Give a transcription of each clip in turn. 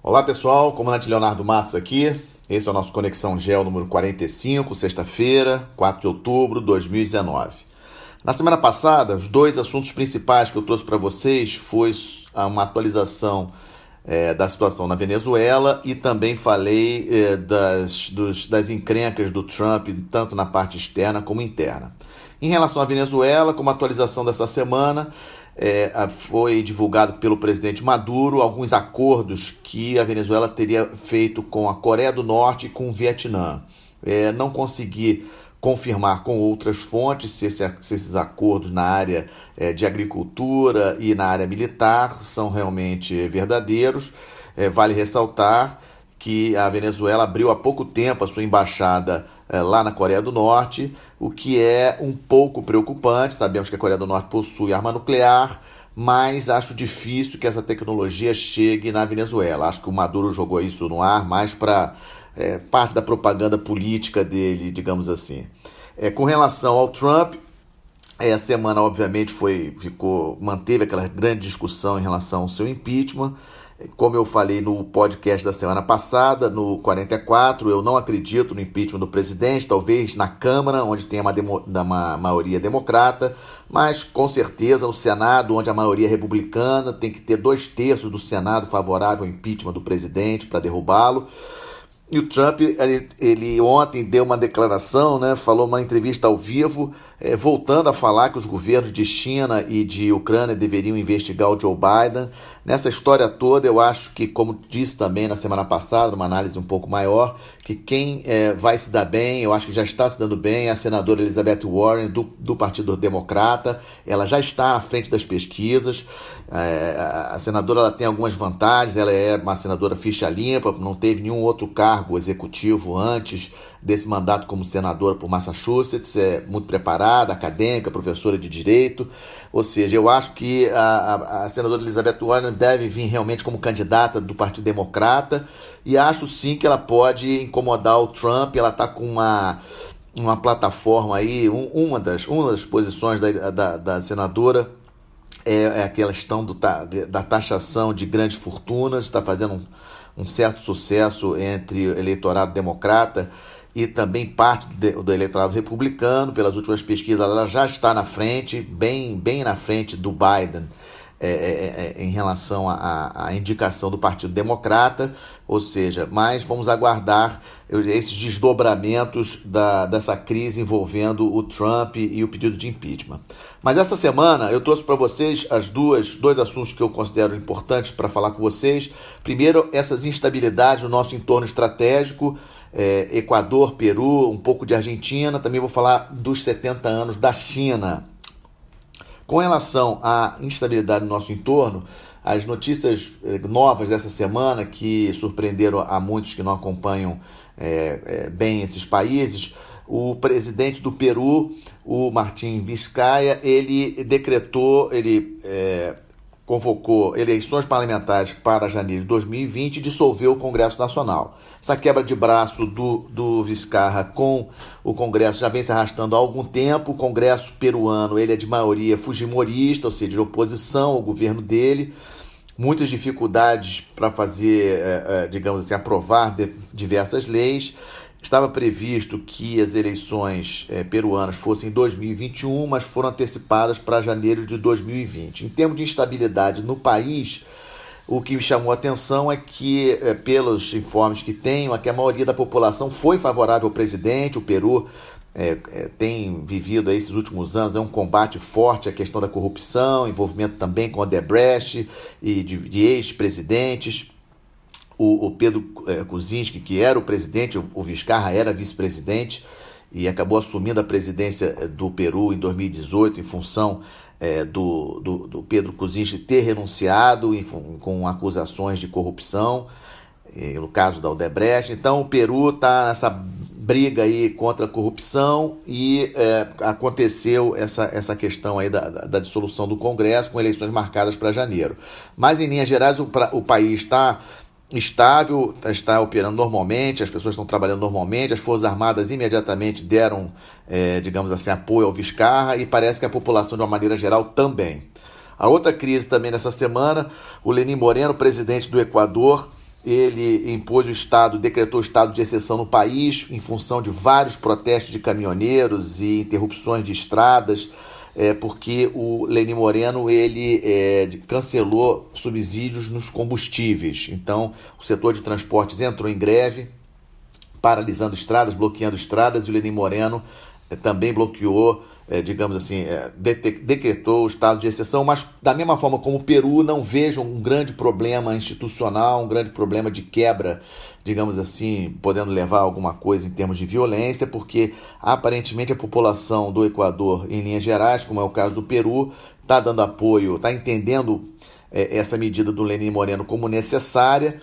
Olá pessoal, comandante Leonardo Matos aqui. Esse é o nosso Conexão Geo número 45, sexta-feira, 4 de outubro de 2019. Na semana passada, os dois assuntos principais que eu trouxe para vocês foi uma atualização da situação na Venezuela e também falei das encrencas do Trump, tanto na parte externa como interna. Em relação à Venezuela, como atualização dessa semana, foi divulgado pelo presidente Maduro alguns acordos que a Venezuela teria feito com a Coreia do Norte e com o Vietnã. Não consegui confirmar com outras fontes se esses acordos na área de agricultura e na área militar são realmente verdadeiros. Vale ressaltar que a Venezuela abriu há pouco tempo a sua embaixada lá na Coreia do Norte, o que é um pouco preocupante. Sabemos que a Coreia do Norte possui arma nuclear, mas acho difícil que essa tecnologia chegue na Venezuela. Acho que o Maduro jogou isso no ar mais para parte da propaganda política dele, digamos assim. Com relação ao Trump, a semana obviamente manteve aquela grande discussão em relação ao seu impeachment. Como eu falei no podcast da semana passada, no 44, eu não acredito no impeachment do presidente, talvez na Câmara, onde tem uma maioria democrata, mas com certeza o Senado, onde a maioria é republicana, tem que ter 2/3 do Senado favorável ao impeachment do presidente para derrubá-lo. E o Trump, ele ontem deu uma declaração, falou numa entrevista ao vivo, voltando a falar que os governos de China e de Ucrânia deveriam investigar o Joe Biden. Nessa história toda, eu acho que, como disse também na semana passada, numa análise um pouco maior, que quem vai se dar bem, eu acho que já está se dando bem, é a senadora Elizabeth Warren, do Partido Democrata. Ela já está à frente das pesquisas. A senadora ela tem algumas vantagens, ela é uma senadora ficha limpa, não teve nenhum outro cargo executivo antes desse mandato como senadora por Massachusetts, é muito preparada, acadêmica, professora de direito, ou seja, eu acho que a senadora Elizabeth Warren deve vir realmente como candidata do Partido Democrata, e acho sim que ela pode incomodar o Trump. Ela está com uma plataforma aí, uma das posições da senadora é a questão da taxação de grandes fortunas, está fazendo um certo sucesso entre o eleitorado democrata e também parte do eleitorado republicano. Pelas últimas pesquisas, ela já está na frente, bem na frente do Biden, em relação à indicação do Partido Democrata, ou seja, mas vamos aguardar esses desdobramentos dessa crise envolvendo o Trump e o pedido de impeachment. Mas essa semana eu trouxe para vocês dois assuntos que eu considero importantes para falar com vocês. Primeiro, essas instabilidades no nosso entorno estratégico, Equador, Peru, um pouco de Argentina. Também vou falar dos 70 anos da China. Com relação à instabilidade no nosso entorno, as notícias novas dessa semana que surpreenderam a muitos que não acompanham bem esses países, o presidente do Peru, o Martín Vizcarra, ele convocou eleições parlamentares para janeiro de 2020 e dissolveu o Congresso Nacional. Essa quebra de braço do Vizcarra com o Congresso já vem se arrastando há algum tempo. O Congresso peruano ele é de maioria fujimorista, ou seja, de oposição ao governo dele. Muitas dificuldades para fazer, digamos assim, aprovar diversas leis. Estava previsto que as eleições peruanas fossem em 2021, mas foram antecipadas para janeiro de 2020. Em termos de instabilidade no país, o que me chamou a atenção é que, pelos informes que tenho, que a maioria da população foi favorável ao presidente. O Peru tem vivido aí, esses últimos anos um combate forte à questão da corrupção, envolvimento também com Odebrecht e de ex-presidentes. O Pedro Kuczynski, que era o presidente, o Vizcarra era vice-presidente e acabou assumindo a presidência do Peru em 2018 em função do Pedro Kuczynski ter renunciado com acusações de corrupção, no caso da Odebrecht. Então o Peru está nessa briga aí contra a corrupção e aconteceu essa questão aí da dissolução do Congresso com eleições marcadas para janeiro. Mas em linhas gerais o país está estável, está operando normalmente, as pessoas estão trabalhando normalmente, as Forças Armadas imediatamente deram, digamos assim, apoio ao Vizcarra e parece que a população, de uma maneira geral, também. A outra crise também nessa semana, o Lenín Moreno, presidente do Equador, ele impôs decretou o estado de exceção no país em função de vários protestos de caminhoneiros e interrupções de estradas, porque o Lenín Moreno ele cancelou subsídios nos combustíveis. Então, o setor de transportes entrou em greve, paralisando estradas, bloqueando estradas, e o Lenín Moreno também bloqueou, digamos assim, decretou o estado de exceção, mas da mesma forma como o Peru, não vejo um grande problema institucional, um grande problema de quebra, digamos assim, podendo levar a alguma coisa em termos de violência, porque aparentemente a população do Equador, em linhas gerais, como é o caso do Peru, está dando apoio, está entendendo essa medida do Lenín Moreno como necessária,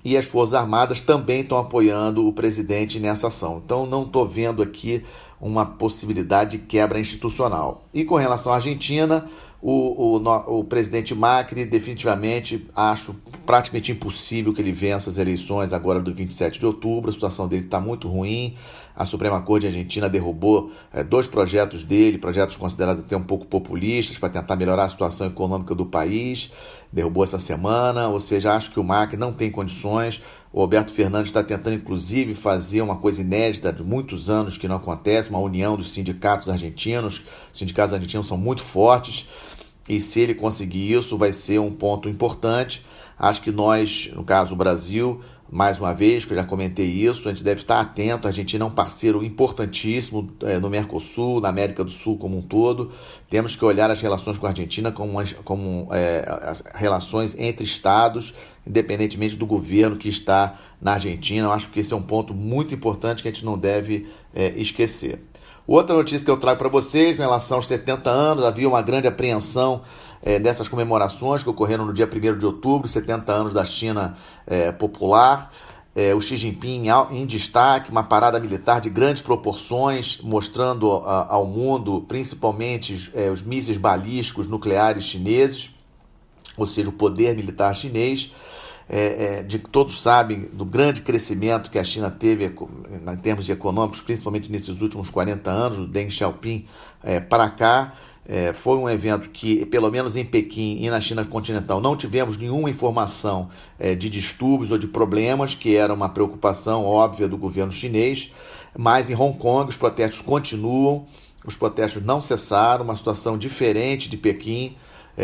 e as Forças Armadas também estão apoiando o presidente nessa ação. Então não estou vendo aqui uma possibilidade de quebra institucional. E com relação à Argentina, o presidente Macri, definitivamente, acho praticamente impossível que ele vença as eleições agora do 27 de outubro. A situação dele está muito ruim. A Suprema Corte Argentina derrubou 2 projetos dele, projetos considerados até um pouco populistas, para tentar melhorar a situação econômica do país. Derrubou essa semana, ou seja, acho que o Macri não tem condições. O Alberto Fernandes está tentando, inclusive, fazer uma coisa inédita de muitos anos que não acontece, uma união dos sindicatos argentinos. Os sindicatos argentinos são muito fortes, e se ele conseguir isso, vai ser um ponto importante. Acho que nós, no caso o Brasil, mais uma vez, que eu já comentei isso, a gente deve estar atento. A Argentina é um parceiro importantíssimo no Mercosul, na América do Sul como um todo. Temos que olhar as relações com a Argentina como as relações entre estados, independentemente do governo que está na Argentina. Eu acho que esse é um ponto muito importante que a gente não deve esquecer. Outra notícia que eu trago para vocês, em relação aos 70 anos, havia uma grande apreensão dessas comemorações que ocorreram no dia 1º de outubro, 70 anos da China popular. O Xi Jinping em destaque, uma parada militar de grandes proporções, mostrando ao mundo, principalmente, os mísseis balísticos nucleares chineses, ou seja, o poder militar chinês. Todos sabem do grande crescimento que a China teve em termos de econômicos, principalmente nesses últimos 40 anos, do Deng Xiaoping para cá. Foi um evento que, pelo menos em Pequim e na China continental, não tivemos nenhuma informação de distúrbios ou de problemas, que era uma preocupação óbvia do governo chinês. Mas em Hong Kong os protestos continuam, os protestos não cessaram, uma situação diferente de Pequim.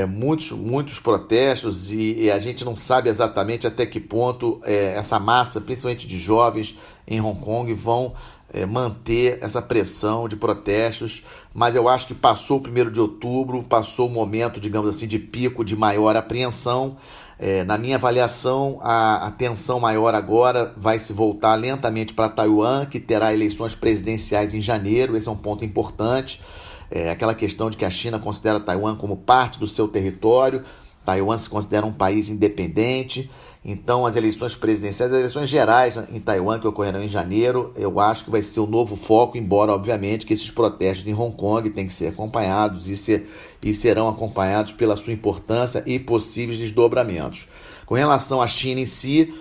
Muitos protestos, e a gente não sabe exatamente até que ponto essa massa, principalmente de jovens em Hong Kong, vão manter essa pressão de protestos. Mas eu acho que passou o 1º de outubro, passou o momento, digamos assim, de pico de maior apreensão. Na minha avaliação, a atenção maior agora vai se voltar lentamente para Taiwan, que terá eleições presidenciais em janeiro. Esse é um ponto importante. Aquela questão de que a China considera Taiwan como parte do seu território. Taiwan se considera um país independente. Então, as eleições presidenciais, as eleições gerais em Taiwan, que ocorrerão em janeiro, eu acho que vai ser o novo foco, embora, obviamente, que esses protestos em Hong Kong têm que ser acompanhados e serão acompanhados pela sua importância e possíveis desdobramentos. Com relação à China em si,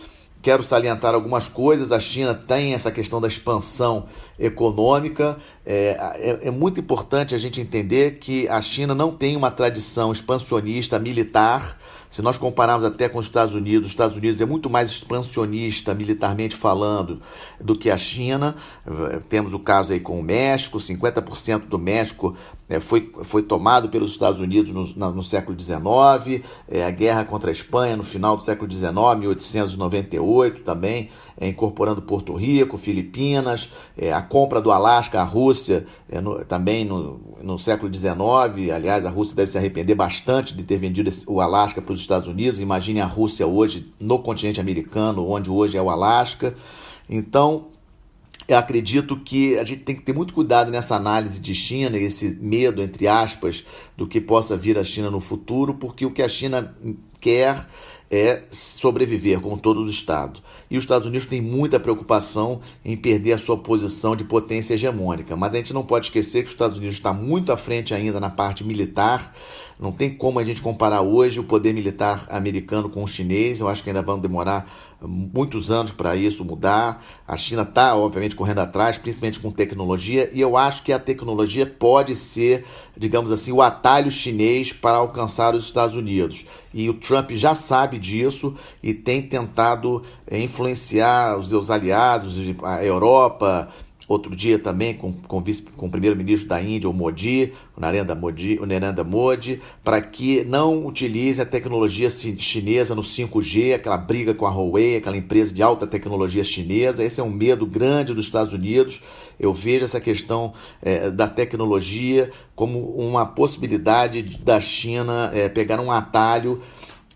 quero salientar algumas coisas. A China tem essa questão da expansão econômica. É muito importante a gente entender que a China não tem uma tradição expansionista militar. Se nós compararmos até com os Estados Unidos é muito mais expansionista, militarmente falando, do que a China. Temos o caso aí com o México. 50% do México foi tomado pelos Estados Unidos no século XIX. A guerra contra a Espanha no final do século XIX, 1898 também, incorporando Porto Rico, Filipinas. A compra do Alasca à Rússia também no século XIX. Aliás, a Rússia deve se arrepender bastante de ter vendido o Alasca para os Estados Unidos. Imagine a Rússia hoje no continente americano, onde hoje é o Alasca. Então, eu acredito que a gente tem que ter muito cuidado nessa análise de China, esse medo, entre aspas, do que possa vir a China no futuro, porque o que a China quer é sobreviver, como todo o Estado. E os Estados Unidos têm muita preocupação em perder a sua posição de potência hegemônica. Mas a gente não pode esquecer que os Estados Unidos está muito à frente ainda na parte militar Não tem como a gente comparar hoje o poder militar americano com o chinês. Eu acho que ainda vão demorar muitos anos para isso mudar. A China está, obviamente, correndo atrás, principalmente com tecnologia, e eu acho que a tecnologia pode ser, digamos assim, o atalho chinês para alcançar os Estados Unidos. E o Trump já sabe disso e tem tentado influenciar os seus aliados, a Europa. Outro dia também com o primeiro-ministro da Índia, o Narendra Modi, para que não utilize a tecnologia chinesa no 5G, aquela briga com a Huawei, aquela empresa de alta tecnologia chinesa. Esse é um medo grande dos Estados Unidos. Eu vejo essa questão da tecnologia como uma possibilidade da China pegar um atalho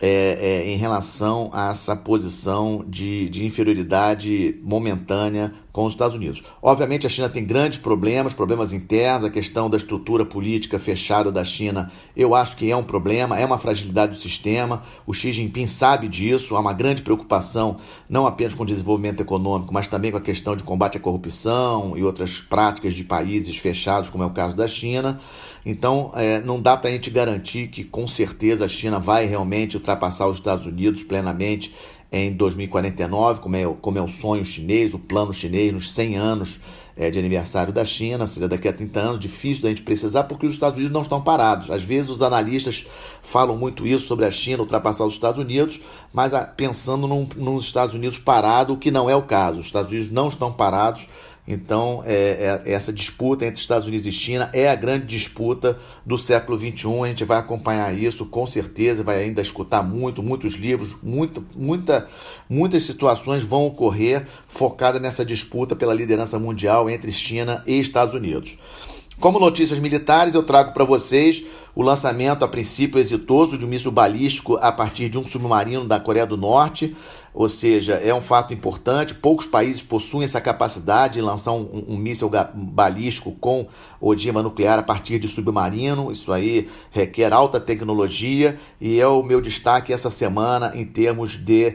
em relação a essa posição de inferioridade momentânea com os Estados Unidos. Obviamente a China tem grandes problemas internos, a questão da estrutura política fechada da China, eu acho que é um problema, é uma fragilidade do sistema, o Xi Jinping sabe disso, há uma grande preocupação não apenas com o desenvolvimento econômico, mas também com a questão de combate à corrupção e outras práticas de países fechados, como é o caso da China. Então não dá para a gente garantir que com certeza a China vai realmente ultrapassar os Estados Unidos plenamente em 2049, como é o sonho chinês, o plano chinês nos 100 anos de aniversário da China, seria daqui a 30 anos, difícil da gente precisar, porque os Estados Unidos não estão parados. Às vezes os analistas falam muito isso sobre a China ultrapassar os Estados Unidos, mas pensando nos Estados Unidos parado, o que não é o caso. Os Estados Unidos não estão parados. Então, essa disputa entre Estados Unidos e China é a grande disputa do século XXI. A gente vai acompanhar isso, com certeza, vai ainda escutar muitos livros, muitas situações vão ocorrer focadas nessa disputa pela liderança mundial entre China e Estados Unidos. Como notícias militares, eu trago para vocês o lançamento, a princípio exitoso, de um míssil balístico a partir de um submarino da Coreia do Norte, ou seja, é um fato importante. Poucos países possuem essa capacidade de lançar um míssil balístico com ogiva nuclear a partir de submarino. Isso aí requer alta tecnologia e é o meu destaque essa semana em termos de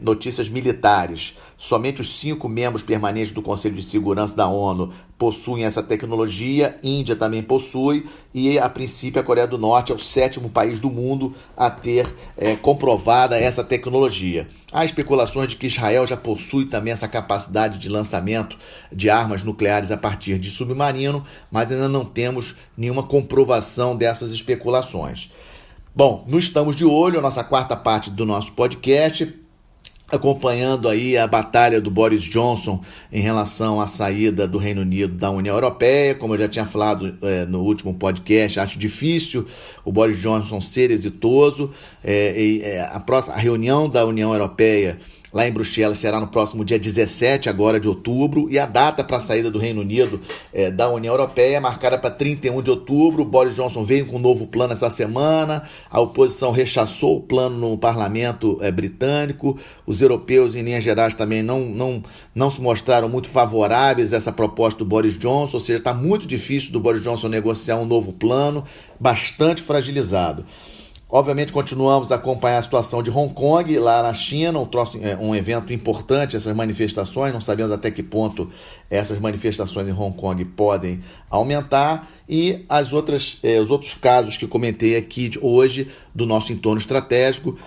notícias militares. Somente os 5 membros permanentes do Conselho de Segurança da ONU possuem essa tecnologia, Índia também possui e, a princípio, a Coreia do Norte é o 7º país do mundo a ter comprovada essa tecnologia. Há especulações de que Israel já possui também essa capacidade de lançamento de armas nucleares a partir de submarino, mas ainda não temos nenhuma comprovação dessas especulações. Bom, não estamos de olho, a nossa quarta parte do nosso podcast, acompanhando aí a batalha do Boris Johnson em relação à saída do Reino Unido da União Europeia. Como eu já tinha falado no último podcast, acho difícil o Boris Johnson ser exitoso. A reunião da União Europeia lá em Bruxelas será no próximo dia 17 agora de outubro, e a data para a saída do Reino Unido da União Europeia é marcada para 31 de outubro. O Boris Johnson veio com um novo plano essa semana, a oposição rechaçou o plano no parlamento britânico, os europeus em linhas gerais também não se mostraram muito favoráveis a essa proposta do Boris Johnson, ou seja, está muito difícil do Boris Johnson negociar um novo plano, bastante fragilizado. Obviamente, continuamos a acompanhar a situação de Hong Kong, lá na China, um evento importante, essas manifestações, não sabemos até que ponto essas manifestações em Hong Kong podem aumentar, e os outros casos que comentei aqui hoje do nosso entorno estratégico,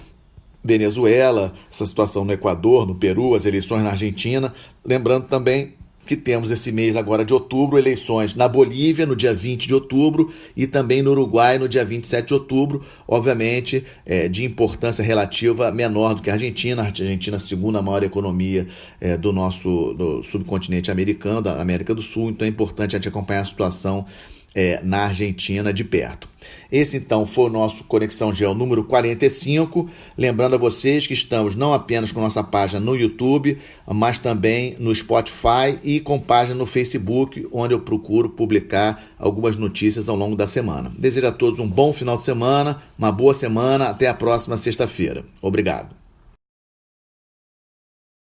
Venezuela, essa situação no Equador, no Peru, as eleições na Argentina, lembrando também que temos esse mês agora de outubro, eleições na Bolívia no dia 20 de outubro e também no Uruguai no dia 27 de outubro, obviamente de importância relativa menor do que a Argentina. A Argentina é a segunda maior economia do subcontinente americano, da América do Sul, então é importante a gente acompanhar a situação na Argentina de perto. Esse então foi o nosso Conexão Geo número 45, lembrando a vocês que estamos não apenas com nossa página no YouTube, mas também no Spotify e com página no Facebook, onde eu procuro publicar algumas notícias ao longo da semana. Desejo a todos um bom final de semana, uma boa semana, até a próxima sexta-feira. Obrigado.